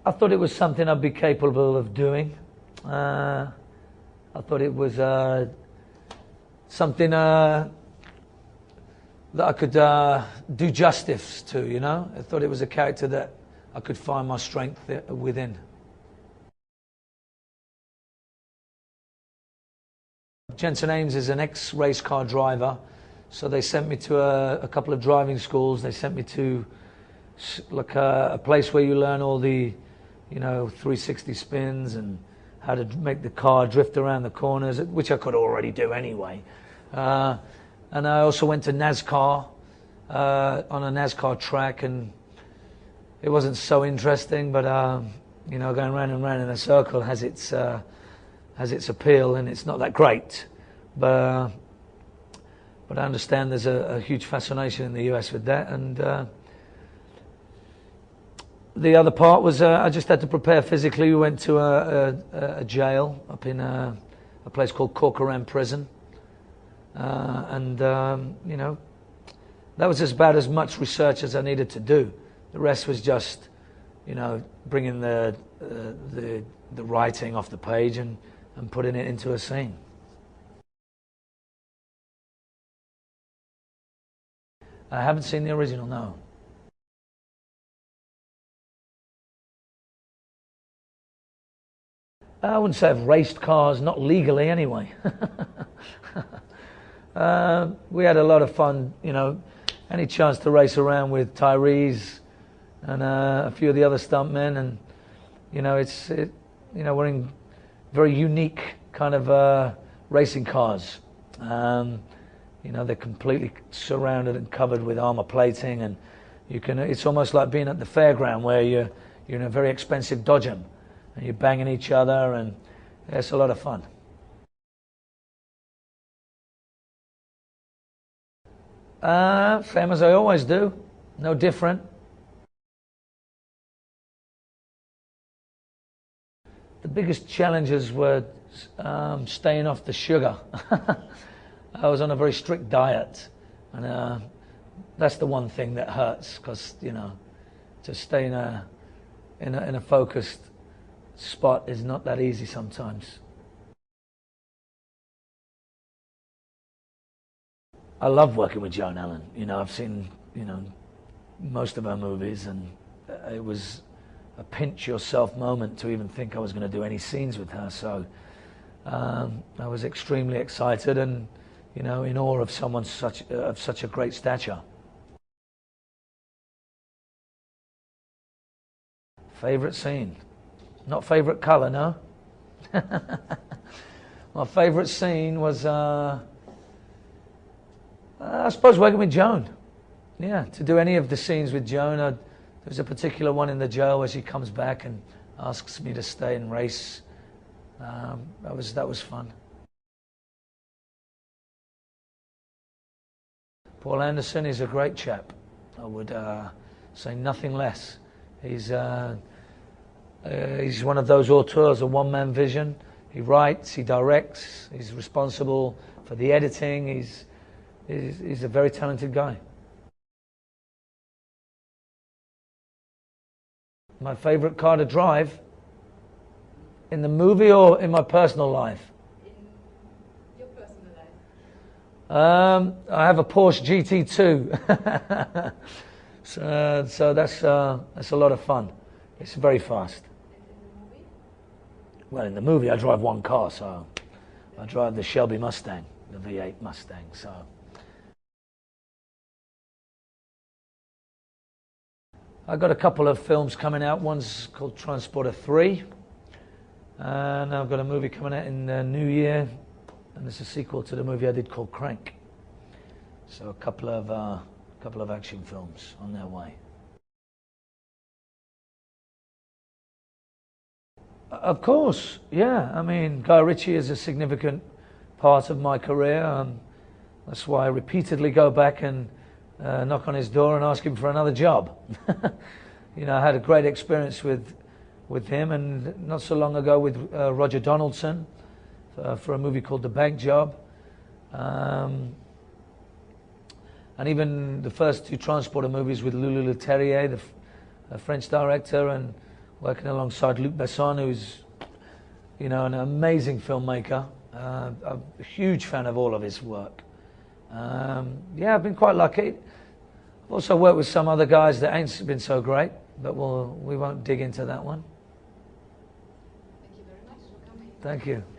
I thought it was something I'd be capable of doing. I thought it was something that I could do justice to, you know. I thought it was a character that I could find my strength within. Jensen Ames is an ex-race car driver, so they sent me to a couple of driving schools. They sent me to like a place where you learn all the, you know, 360 spins and how to make the car drift around the corners, which I could already do anyway. And I also went to NASCAR, on a NASCAR track, and it wasn't so interesting, but you know, going round and round in a circle has its appeal, and it's not that great. But I understand there's a huge fascination in the US with that, and the other part was I just had to prepare physically. We went to a jail up in a place called Corcoran Prison, and you know, that was about as much research as I needed to do. The rest was just, you know, bringing the writing off the page and putting it into a scene. I haven't seen the original, no. I wouldn't say I've raced cars, not legally anyway. We had a lot of fun, you know, any chance to race around with Tyrese and a few of the other stuntmen, and you know, you know, we're in very unique kind of racing cars. You know, they're completely surrounded and covered with armor plating, and you can. It's almost like being at the fairground where you're in a very expensive Dodgem, and you're banging each other, and it's a lot of fun. Same as I always do, no different. The biggest challenges were staying off the sugar. I was on a very strict diet, and that's the one thing that hurts, because you know, to stay in a focused spot is not that easy sometimes. I love working with Joan Allen. You know, I've seen, you know, most of her movies, and it was a pinch yourself moment to even think I was going to do any scenes with her. So I was extremely excited and, you know, in awe of someone of such a great stature. Favorite scene? Not favorite color, no. My favorite scene was, I suppose, working with Joan. Yeah, to do any of the scenes with Joan. There's a particular one in the jail where she comes back and asks me to stay and race. That was fun. Paul Anderson is a great chap. I would say nothing less. He's one of those auteurs, a one-man vision. He writes, he directs, he's responsible for the editing. He's a very talented guy. My favorite car to drive? In the movie or in my personal life? In your personal life. I have a Porsche GT2. So that's a lot of fun. It's very fast. And in the movie? Well, in the movie I drive one car, so I drive the Shelby Mustang, the V8 Mustang. So I've got a couple of films coming out. One's called Transporter 3, and I've got a movie coming out in the new year, and it's a sequel to the movie I did called Crank. So a couple of action films on their way. Of course, yeah. I mean, Guy Ritchie is a significant part of my career. That's why I repeatedly go back and knock on his door and ask him for another job. You know, I had a great experience with him, and not so long ago with Roger Donaldson for a movie called The Bank Job. And even the first two Transporter movies with Lulu Leterrier, the French director, and working alongside Luc Besson, who's, you know, an amazing filmmaker. I'm a huge fan of all of his work. Yeah, I've been quite lucky. I've also worked with some other guys that ain't been so great, but we won't dig into that one. Thank you very much for coming. Thank you.